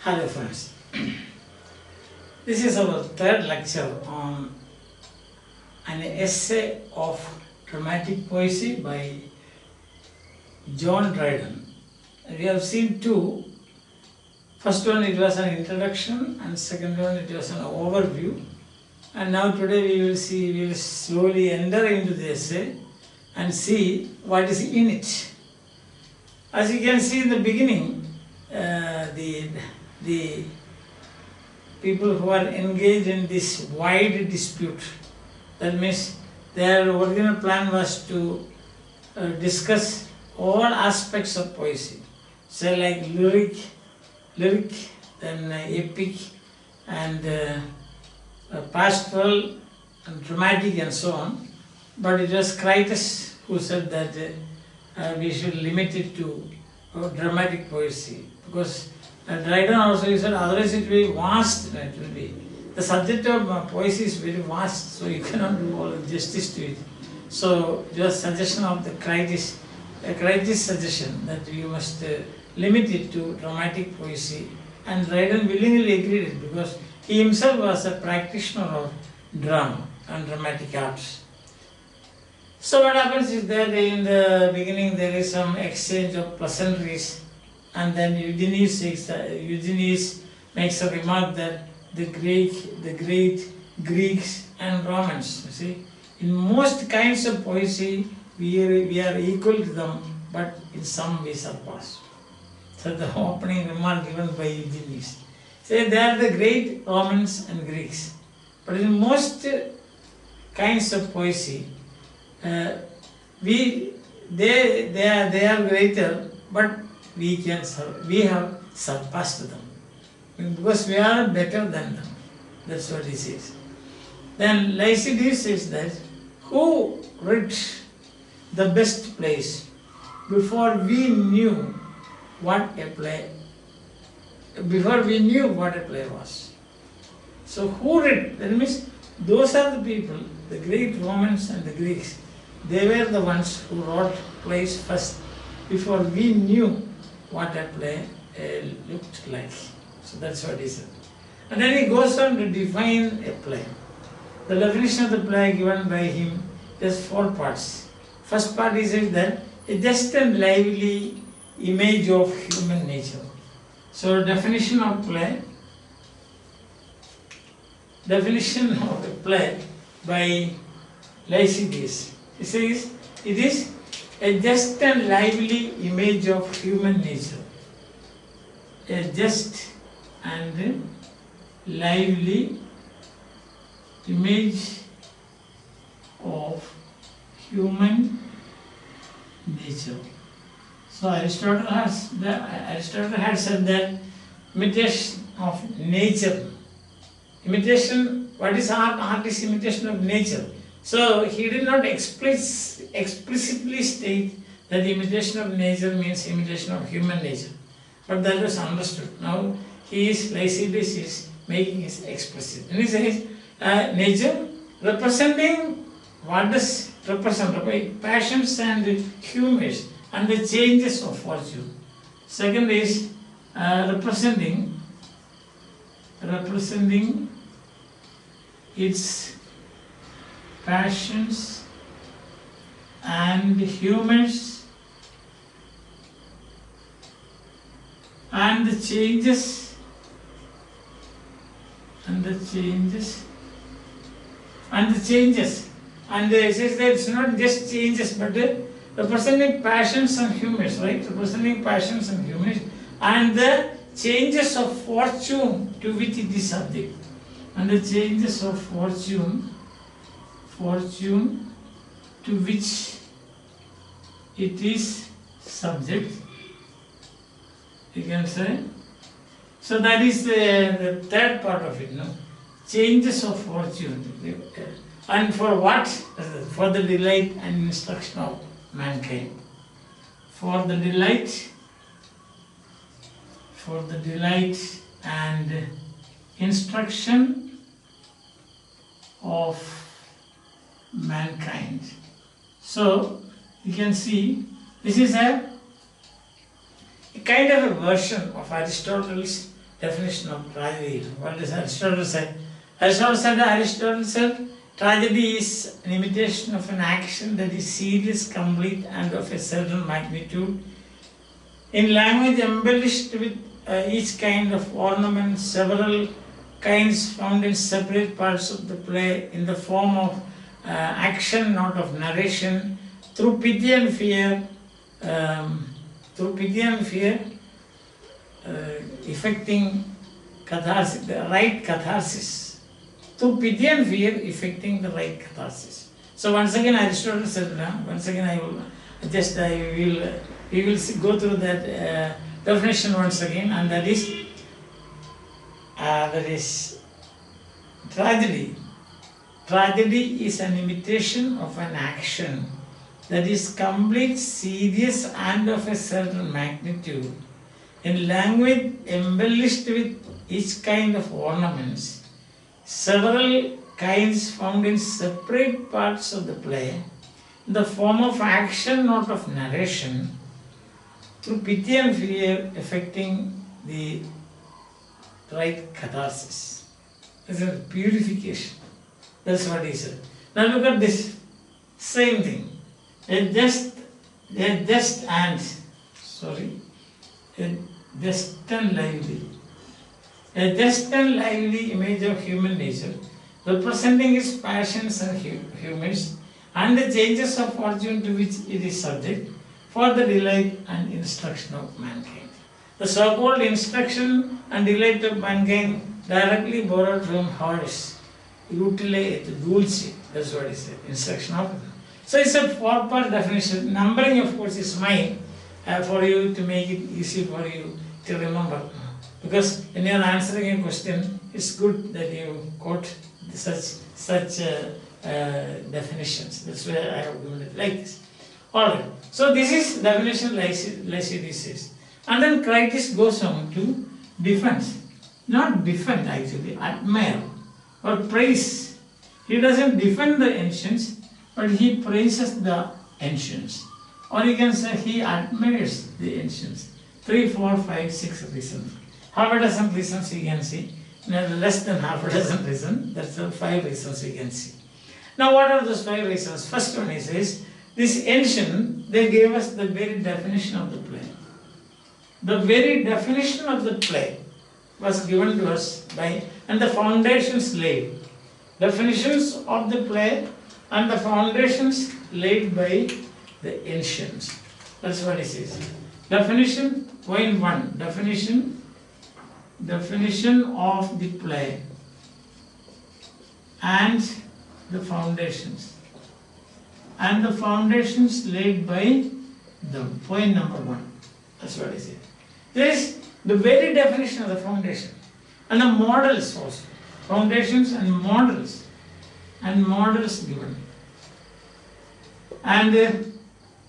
Hello friends, this is our third lecture on an essay of dramatic poesy by John Dryden. We have seen two. First one it was an introduction and second one it was an overview. And now today we will slowly enter into the essay and see what is in it. As you can see in the beginning, the people who are engaged in this wide dispute, that means their original plan was to discuss all aspects of poesy, say like lyric, then epic and pastoral and dramatic and so on. But it was Critus who said that we should limit it to dramatic poesy, because Dryden also said otherwise it will be vast. It will be, the subject of poesy is very vast, so you cannot do all justice to it. So just suggestion of the Critus suggestion that you must limit it to dramatic poesy, and Dryden willingly agreed it because he himself was a practitioner of drama and dramatic arts. So what happens is that in the beginning there is some exchange of pleasantries, and then Eugenides makes a remark that the great Greeks and Romans, you see, in most kinds of poesy we are equal to them, but in some we surpass. So the opening remark given by Eugenides. Say they are the great Romans and Greeks, but in most kinds of poesy, they are greater, but we have surpassed them because we are better than them. That's what he says. Then Lycidas says that who wrote the best plays before we knew what a play was. So who read? That means those are the people, the great Romans and the Greeks. They were the ones who wrote plays first before we knew what a play looked like. So that's what he said. And then he goes on to define a play. The definition of the play given by him is 4 parts. First part he says that a just and lively image of human nature. So definition of a play by Lycidas. He says it is a just and lively image of human nature. A just and lively image of human nature. So Aristotle had said that imitation of nature. Imitation, what is art? Art is imitation of nature. So he did not explicitly state that imitation of nature means imitation of human nature. But that was understood. Now Lycidas is making it explicit. And he says nature representing, what does represent? Passions and humors and the changes of fortune. Second is representing its passions and humors and the changes and it says that it's not just changes but representing passions and humors, right? Representing passions and humors and the changes of fortune to which it is subject, and the changes of fortune to which it is subject, you can say. So that is the third part of it, no? Changes of fortune. And for what? For the delight and instruction of mankind. For the delight and instruction of mankind. So you can see this is a kind of a version of Aristotle's definition of tragedy. What does Aristotle say? Aristotle said, tragedy is an imitation of an action that is serious, complete, and of a certain magnitude. In language embellished with each kind of ornament, several kinds found in separate parts of the play in the form of action, not of narration, through pity and fear, effecting catharsis, the right catharsis. Through pity and fear, effecting the right catharsis. So once again, Aristotle said, we will go through that definition once again, and that is tragedy. Tragedy is an imitation of an action that is complete, serious, and of a certain magnitude. In language embellished with each kind of ornaments, several kinds found in separate parts of the play, in the form of action, not of narration, through pity and fear, affecting the right catharsis. This is purification. That's what he said. Now look at this. Same thing. A just and lively image of human nature, representing its passions and humors, and the changes of fortune to which it is subject, for the delight and instruction of mankind. The so-called instruction and delight of mankind directly borrowed from Horace, utile et dulce, that's what he said, instruction of. So it's a four-part definition. Numbering, of course, is mine for you to make it easy for you to remember. Because when you are answering a question, it's good that you quote such definitions. That's why I have given it like this. Alright, so this is definition Lycidas. And then Critias goes on to defend. Not defend actually, admire or praise. He doesn't defend the ancients, but he praises the ancients. Or you can say he admires the ancients. 3, 4, 5, 6 reasons. Half a dozen reasons you can see. Less than half a dozen reasons. That's the 5 reasons you can see. Now what are those 5 reasons? First one is this ancient, they gave us the very definition of the play. The very definition of the play was given to us by, and the foundations laid. Definitions of the play and the foundations laid by the ancients. That's what it says. Definition, point 1. Definition of the play and the foundations. And the foundations laid by them. Point number 1. That's what it says. There is the very definition of the foundation. And the models also. Foundations and models. And models given. And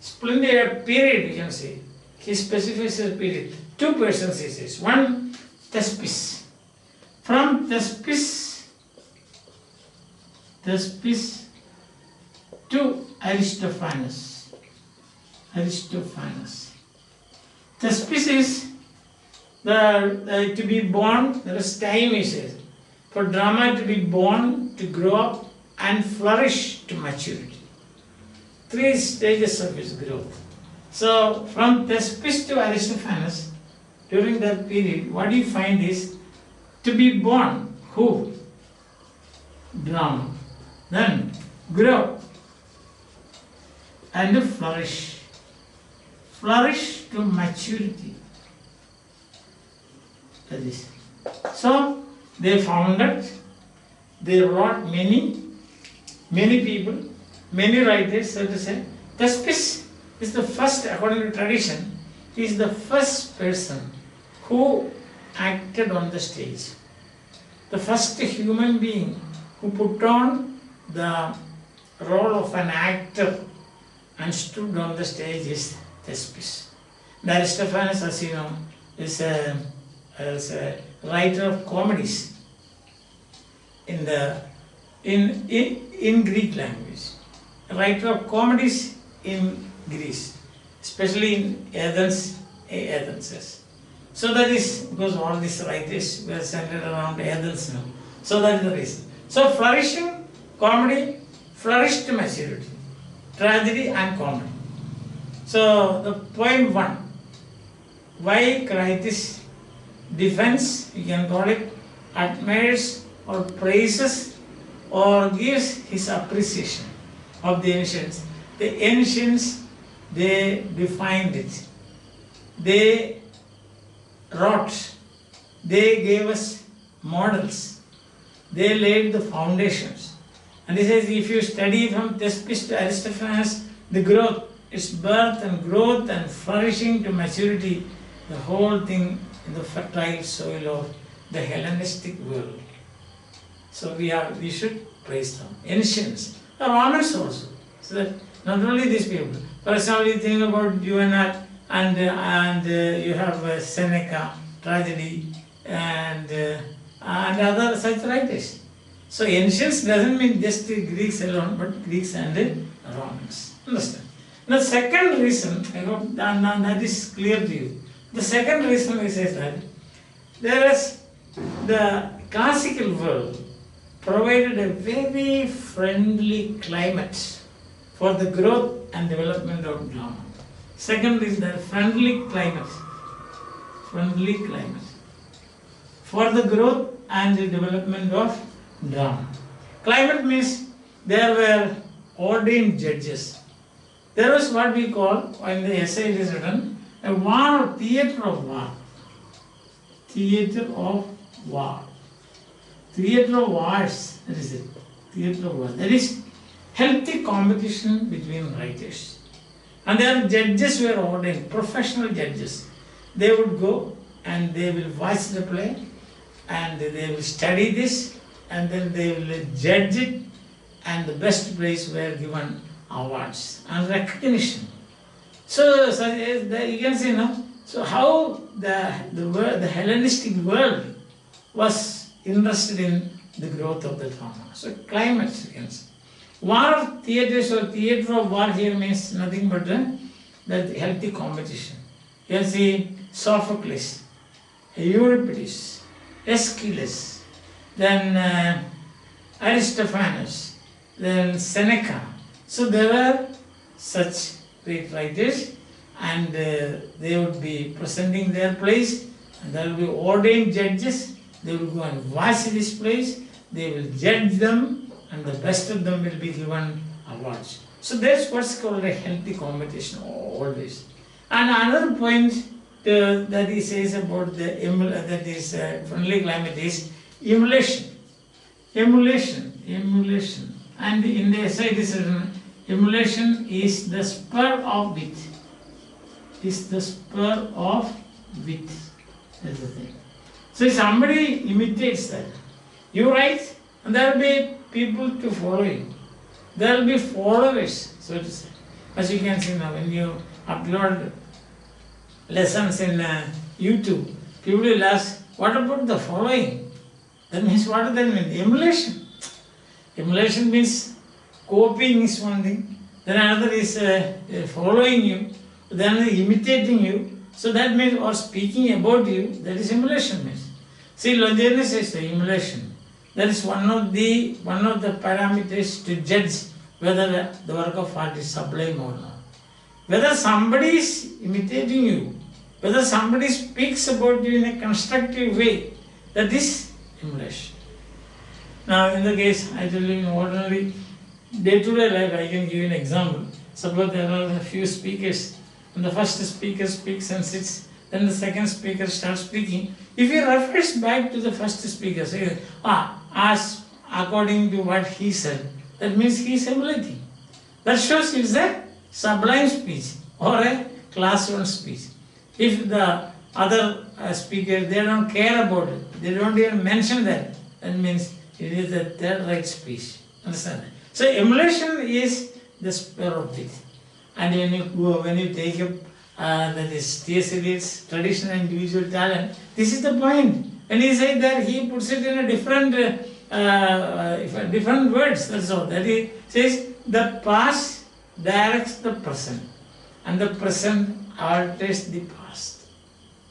splendid period, you can see. He specifies a period. 2 persons he says. 1, Thespis. From Thespis to Aristophanes. Thespis is to be born, there is time he says. For drama to be born, to grow up and flourish to maturity. 3 stages of its growth. So from Thespis to Aristophanes, during that period, what you find is to be born. Who? Drama. Then grow and flourish. Flourish to maturity. That is. So they founded, they wrote many people, many writers, so to say. Thespis is the first, according to tradition, he is the first person who acted on the stage. The first human being who put on the role of an actor and stood on the stage is Thespis. Aristophanes, as you know, is a writer of comedies in Greek language. A writer of comedies in Greece, especially in Athens. So that is because all these writers were centered around Athens now. So that is the reason. So flourishing comedy flourished to maturity, tragedy and comedy. So the point 1, why Critus defends, you can call it, admires or praises or gives his appreciation of the ancients. The ancients, they defined it, they wrote, they gave us models, they laid the foundations. And he says, if you study from Thespis to Aristophanes, the growth, its birth and growth and flourishing to maturity, the whole thing in the fertile soil of the Hellenistic world. So we should praise them. Ancients, the Romans also. So that not only these people. For example, you think about Juvenal and you have Seneca, tragedy, and other such writers. So ancients doesn't mean just the Greeks alone, but Greeks and Romans. Understand? The second reason, I hope that is clear to you. The second reason is that there is the classical world provided a very friendly climate for the growth and development of drama. Second is the friendly climate for the growth and the development of drama. Climate means there were ordained judges. There was what we call, in the essay it is written, a war, theatre of war. Theatre of war. Theatre of wars, that is it. Theatre of war. That is healthy competition between writers. And their judges were ordained, professional judges. They would go and they will watch the play and they will study this and then they will judge it, and the best plays were given awards and recognition. So you can see now, so how the Hellenistic world was interested in the growth of the drama. So climate, you can see. War of theatres or theatre of war here means nothing but that healthy competition. You can see Sophocles, Euripides, Aeschylus, then Aristophanes, then Seneca. So there were such great writers, and they would be presenting their plays, and there will be ordained judges. They will go and watch these plays, they will judge them, and the best of them will be given awards. So that's what's called a healthy competition always. And another point that he says about the friendly climate is emulation. Emulation. And in the essay it is written, emulation is the spur of wit. Is the spur of wit. That's the thing. So if somebody imitates that, you write, and there will be people to follow you. There will be followers, so to say. As you can see now, when you upload lessons in YouTube, people will ask, what about the following? That means, what does that mean? Emulation. Emulation means copying is one thing, then another is following you, then imitating you. So that means, or speaking about you, that is emulation means. See, Longinus says the emulation. That is one of the parameters to judge whether the work of art is sublime or not. Whether somebody is imitating you, whether somebody speaks about you in a constructive way, that is emulation. Now, in the case, I tell you, in ordinary day-to-day life, I can give you an example. Suppose there are a few speakers, and the first speaker speaks and sits, then the second speaker starts speaking. If he refers back to the first speaker, say, as according to what he said, that means he is emulating. That shows it's a sublime speech or a class 1 speech. If the other speaker, they don't care about it, they don't even mention that, that means it is a third-rate speech. Understand that? So emulation is the spur of wit. And when you take up that is T.S. Eliot's traditional and individual talent, this is the point. When he said that, he puts it in a different words. That's all. That he says the past directs the present, and the present alters the past.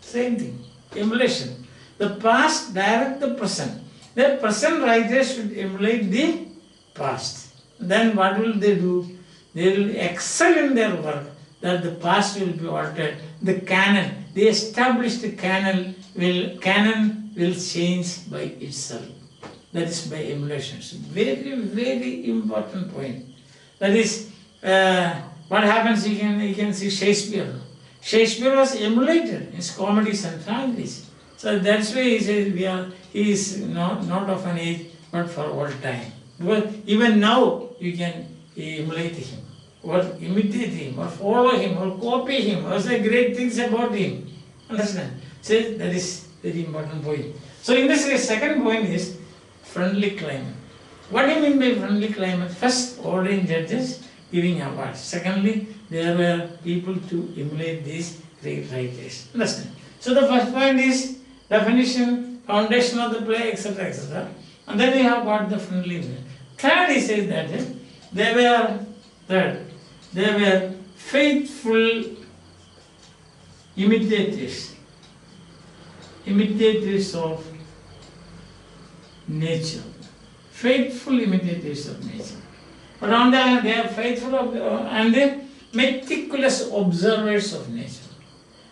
Same thing. Emulation. The past direct the present. The present writers should emulate the past. Then what will they do? They will excel in their work, that the past will be altered. The canon, the established canon will change by itself. That is by emulation. Very, very important point. That is, what happens, you can see Shakespeare. Shakespeare was emulated in his comedies and tragedies. So that's why he says he is not of an age, but for all time. Because even now you can emulate him, or imitate him, or follow him, or copy him, or say great things about him. Understand? So that is very important point. So in this case, second point is friendly climate. What do you mean by friendly climate? First, ordained judges giving awards. Secondly, there were people to emulate these great writers. Understand? So the first point is definition, foundation of the play, etc., etc. And then we have got the friendly climate. Third, he says that they were faithful imitators of nature. Faithful imitators of nature. But on the other hand, they are faithful and they meticulous observers of nature.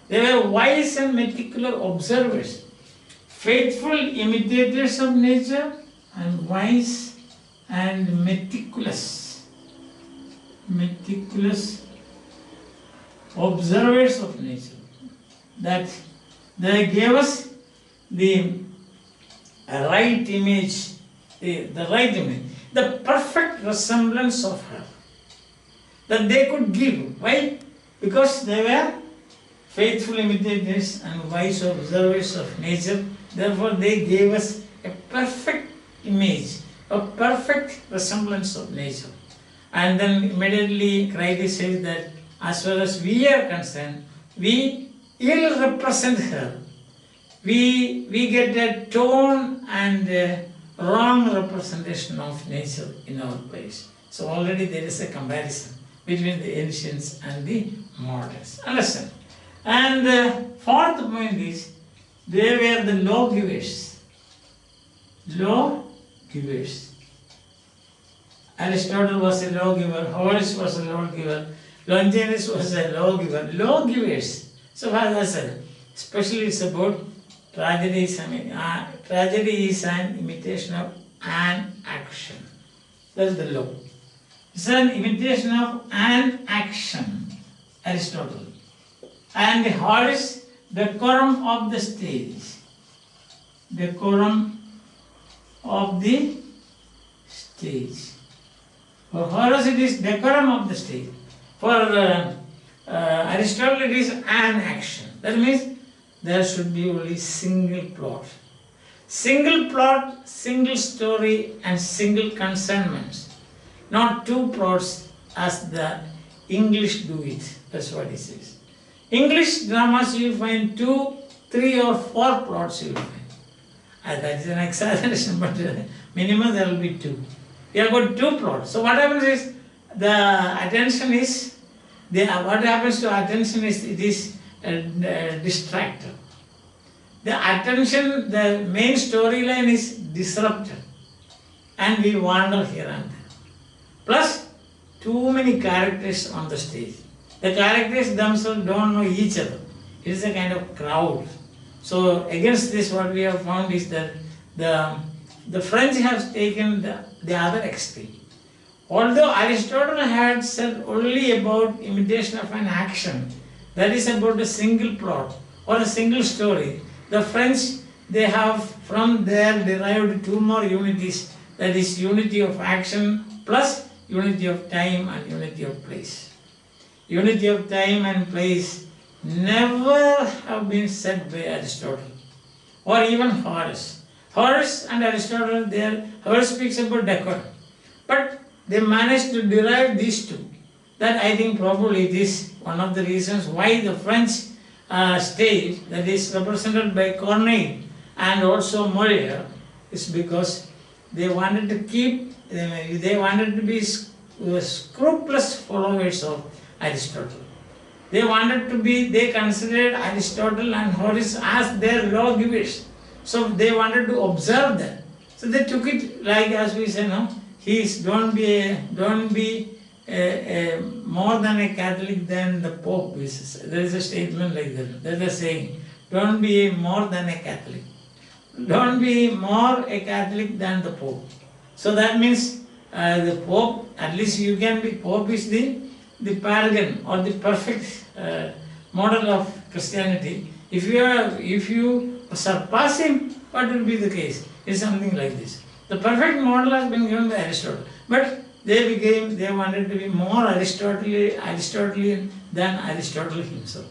They were wise and meticulous observers. Faithful imitators of nature and wise and meticulous observers of nature. That they gave us the right image, the perfect resemblance of her that they could give. Why? Because they were faithful imitators and wise observers of nature. Therefore, they gave us a perfect image, a perfect resemblance of nature. And then immediately Critics says that as far as we are concerned, we ill represent her. We get a tone and a wrong representation of nature in our place. So already there is a comparison between the ancients and the moderns. Understand? And the fourth point is, they were the lawgivers. Lawgivers. Aristotle was a lawgiver, Horace was a lawgiver, Longinus was a lawgiver. Lawgivers. So as I said, especially it's about tragedies. Tragedy is an imitation of an action. That's the law. It's an imitation of an action, Aristotle. And Horace, decorum of the stage. Decorum of the stage. For Horace it is decorum of the stage. For Aristotle it is an action. That means there should be only single plot. Single plot, single story and single concernments. Not two plots as the English do it. That's what he says. English dramas you find 2, 3 or 4 plots you will find. That is an exaggeration, but minimum there will be 2. You have got 2 plots. So what happens is, the attention is, what happens to attention is, it is distracted. The attention, the main storyline is disrupted. And we wander here and there. Plus, too many characters on the stage. The characters themselves don't know each other. It is a kind of crowd. So against this, what we have found is that the French have taken the other extreme. Although Aristotle had said only about imitation of an action, that is about a single plot or a single story, the French, they have from there derived 2 more unities, that is unity of action plus unity of time and unity of place. Unity of time and place never have been said by Aristotle or even Horace. Horace and Aristotle, Horace speaks about decorum, but they managed to derive these 2. That I think probably it is one of the reasons why the French stage, that is represented by Corneille and also Molière, is because they wanted to be scrupulous followers of Aristotle. They wanted to be, they considered Aristotle and Horace as their lawgivers. So they wanted to observe that. So they took it like, as we say, no, don't be more than a Catholic than the Pope. There is a statement like that. There's a saying, don't be more than a Catholic. Don't be more a Catholic than the Pope. So that means the Pope, at least you can be, Pope is the paragon or the perfect model of Christianity. If you surpass him, what will be the case? It's something like this. The perfect model has been given by Aristotle, but they wanted to be more Aristotelian than Aristotle himself.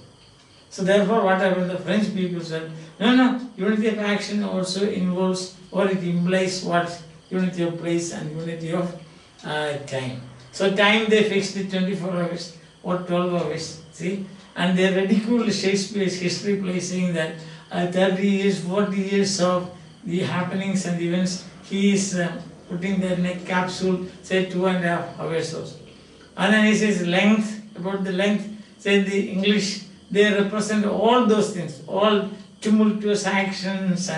So therefore what happened, the French people said, no, unity of action also involves, or it implies what? Unity of place and unity of time. So time they fixed it 24 hours or 12 hours, see? And they ridiculed Shakespeare's history play, saying that 30 years, 40 years of the happenings and events, he is putting there in a capsule, say 2.5 hours or so. And then he says length, about the length, say the English, they represent all those things, all tumultuous actions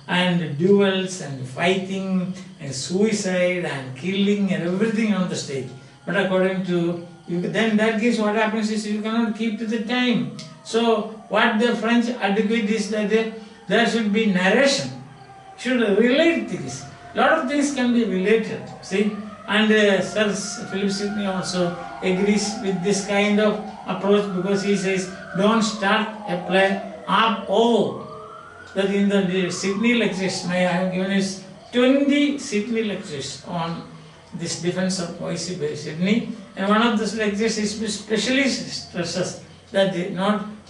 and duels and fighting and suicide and killing and everything on the stage. But according to you, then in that case what happens is you cannot keep to the time. So what the French advocate is that there should be narration, should relate things. A lot of things can be related, see? And Sir Philip Sidney also agrees with this kind of approach, because he says, don't start a play ab ovo. That in the Sydney lectures, I have given is 20 Sydney lectures on this defense of poesy by Sydney, and one of those lectures is specially stresses that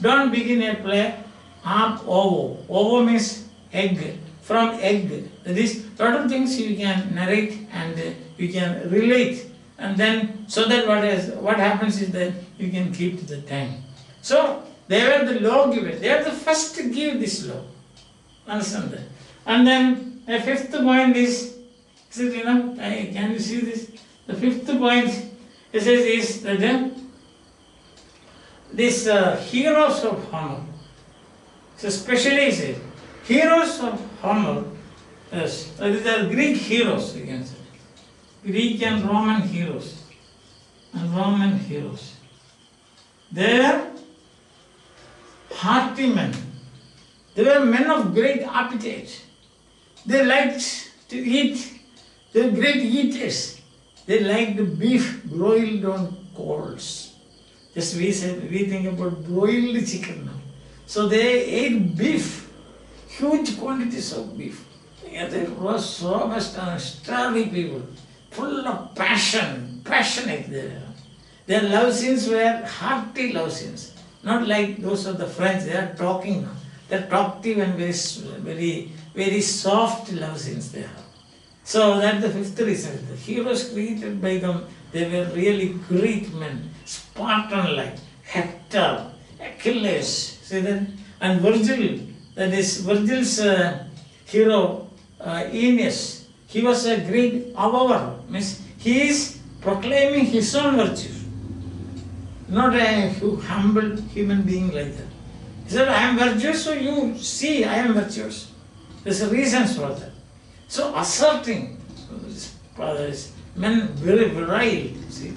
don't begin a play ab ovo. Ovo means egg, from egg. That is, lot of things you can narrate and you can relate, and then so that what happens is that you can keep to the time. So they were the lawgivers. They are the first to give this law. Understand that? And then a fifth point is it enough? Can you see this? The fifth point it says is that these heroes of Homer. So especially says heroes of Homer. Yes, these are Greek heroes, you can say. Greek and Roman heroes. They are hearty men. They were men of great appetite. They liked to eat. They were great eaters. They liked beef broiled on coals. Just we think about broiled chicken now. So they ate beef, huge quantities of beef. They were so much starving people, full of passionate. Their love scenes were hearty love scenes, not like those of the French. They are talking now. They are talkative and very, very soft love scenes they have. So that's the fifth reason. The heroes created by them, they were really great men, Spartan-like, Hector, Achilles, see that? And Virgil, that is Virgil's hero, Aeneas, he was a great avatar, means he is proclaiming his own virtues, not a humble human being like that. He said, I am virtuous, so you see I am virtuous. There's a reason for that. So asserting, men very virile, see,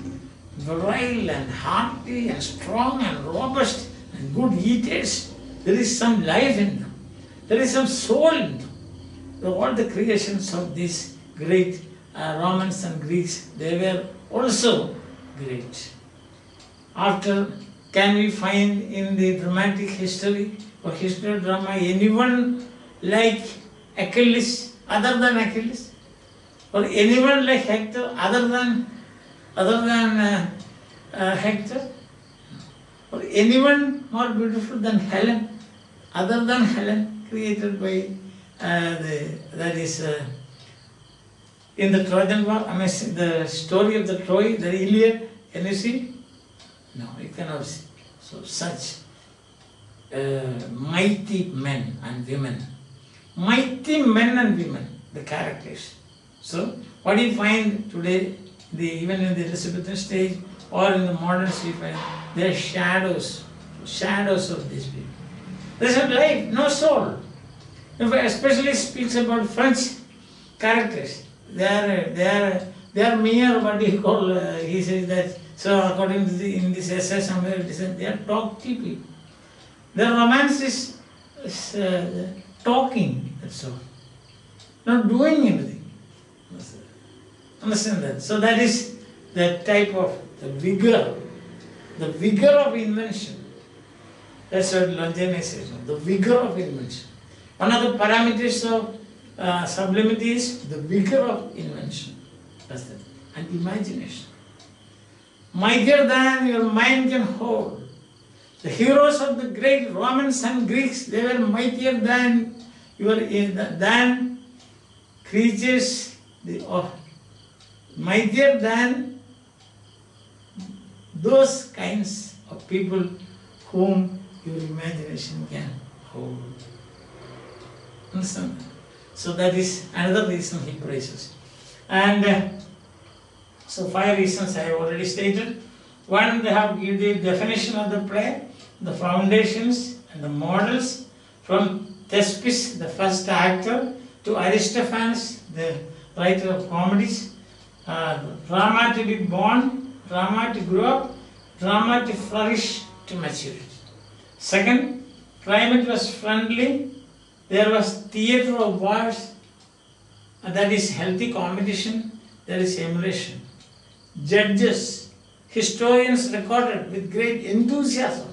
virile and hearty and strong and robust and good eaters. There is some life in them. There is some soul in them. All the creations of these great Romans and Greeks, they were also great. After, can we find in the dramatic history or history of drama anyone like Achilles, other than Achilles? Or anyone like Hector, other than Hector? Or anyone more beautiful than Helen, other than Helen, created by that is in the Trojan War, the story of the Troy, the Iliad, can you see? No, you cannot see. So such mighty men and women. Mighty men and women, the characters. So what do you find today, even in the Elizabethan stage, or in the modern street fighter, they are shadows of these people. There's no life, no soul. If I especially speaks about French characters, they are mere what do you call? He says that. So according to in this essay somewhere it is they are talk people. Their romance is talking. That's all, not doing anything. Understand that? So that is the type of the vigor of invention. That's what Longinus says. The vigor of invention. One of the parameters of sublimity is the vigor of invention. That's that. And imagination. Mightier than your mind can hold. The heroes of the great Romans and Greeks, they were mightier than creatures mightier than those kinds of people whom your imagination can hold. Understand? So that is another reason he praises. And so 5 reasons I have already stated. One, they have given the definition of the play, the foundations and the models, from Thespis, the first actor, to Aristophanes, the writer of comedies. Drama to be born, drama to grow up, drama to flourish to maturity. Second, climate was friendly. There was theatre of wars, that is healthy competition, there is emulation. Judges, historians recorded with great enthusiasm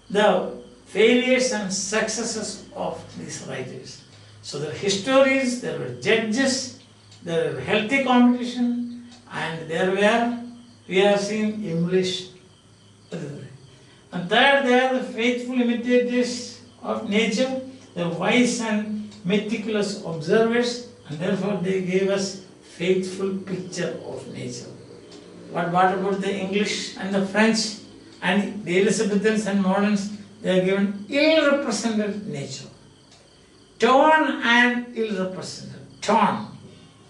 the failures and successes of these writers. So there were historians, there were judges, there were healthy competition, and we have seen emulation. And third, they are the faithful imitators of nature, the wise and meticulous observers, and therefore they gave us faithful picture of nature. What about the English and the French and the Elizabethans and moderns? They are given ill-represented nature. Torn and ill-represented. Torn.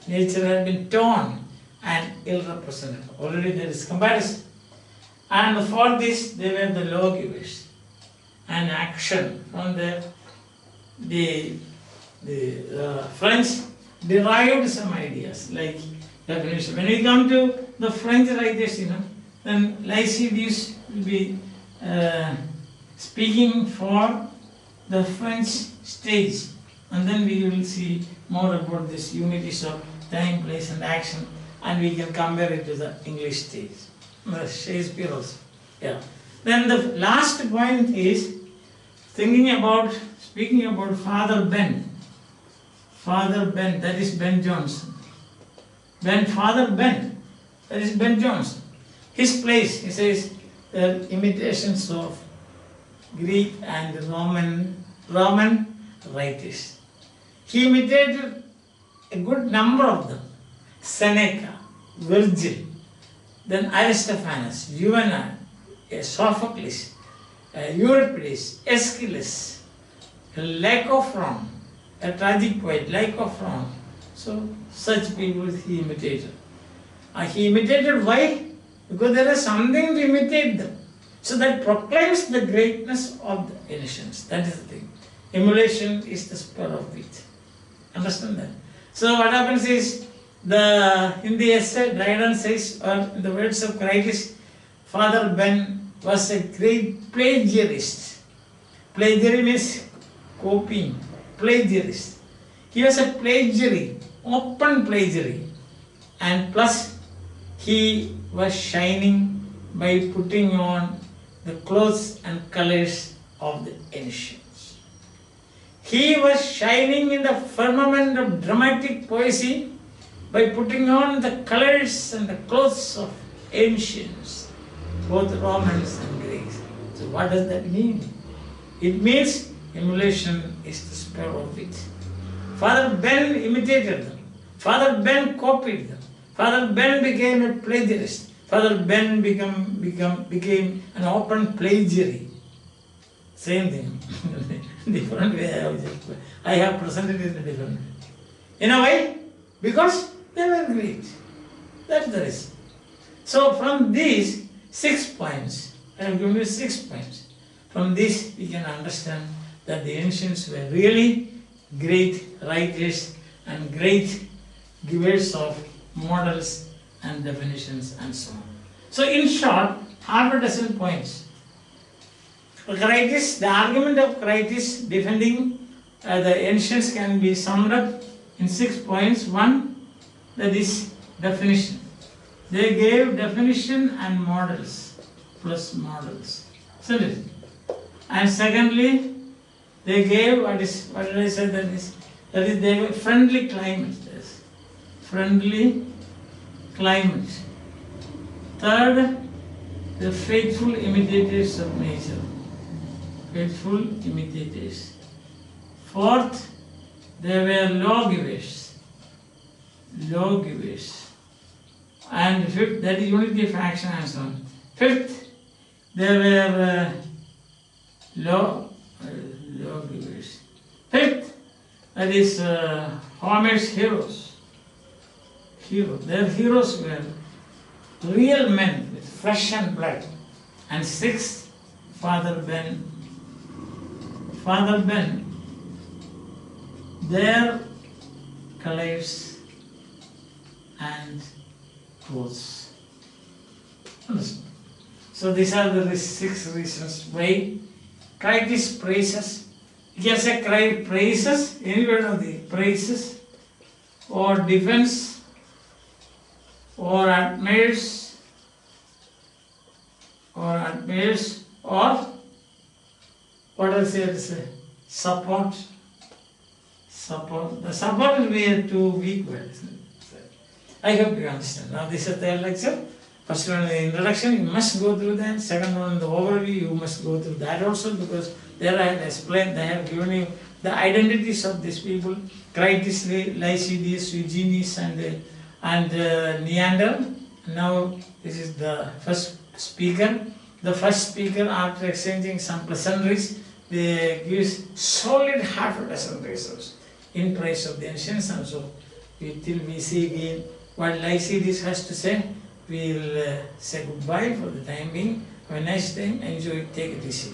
Nature has been torn and ill-represented. Already there is comparison. And for this, they were the lawgivers. And action from the French derived some ideas like definition. When we come to the French writers, then Lycidius will be speaking for the French stage, and then we will see more about this unities of time, place, and action, and we can compare it to the English stage. Shakespeare also. Yeah. Then the last point is speaking about Father Ben. Father Ben, that is Ben Jonson. Father Ben, that is Ben Jonson. His place, he says, the imitations of Greek and Roman writers. He imitated a good number of them. Seneca, Virgil, then Aristophanes, Juvenal, Sophocles, Euripides, Aeschylus, Lycophron, a tragic poet, Lycophron. So such people he imitated. He imitated why? Because there is something to imitate them. So that proclaims the greatness of the ancients. That is the thing. Emulation is the spur of wit. Understand that? So what happens is, in the essay, Dryden says, or in the words of Critus, Father Ben was a great plagiarist. Plagiarism is copying. Plagiarist. He was a plagiary, open plagiary. And plus, he was shining by putting on the clothes and colors of the ancients. He was shining in the firmament of dramatic poesy by putting on the colors and the clothes of ancients, both Romans and Greeks. So what does that mean? It means emulation is the spur of wit. Father Ben imitated them. Father Ben copied them. Father Ben became a plagiarist. Father Ben became an open plagiary. Same thing. Different way I have presented it in a different way. In a way, because they were great. That's the reason. So from these 6 points, I have given you 6 points. From this we can understand that the ancients were really great writers and great givers of models and definitions and so on. So in short, half a dozen points. Critis, the argument of Critis defending the ancients can be summed up in 6 points. One, that is definition. They gave definition and models, plus models. Isn't it? And secondly, they gave what did I say that is? That is, they gave friendly climate. Yes. Friendly climate. Third, the faithful imitators of nature. Faithful imitators. Fourth, they were lawgivers. Lawgivers. And fifth, that is unity of action and so on. Fifth, they were lawgivers. Fifth, that is Homer's heroes. Their heroes were real men with flesh and blood. And sixth, Father Ben. Father Ben, their colors and clothes. Understand? So these are the 6 reasons why Critis praises. You can say praises, any word of the praises, or defends, or admires, or what else you have to say? Support. The support will be a too weak word. I hope you understand. Now this is their lecture. First one, the introduction, you must go through that. Second one, the overview, you must go through that also, because there I have explained, they have given you the identities of these people. Critis, Lycidius, Eugenius and Neander. Now this is the first speaker. The first speaker, after exchanging some pleasantries, they gives solid half a dozen reasons in praise of the ancients, and so till we see again what Lycidius has to say, we will say goodbye for the time being. Have a nice time, enjoy, take it easy.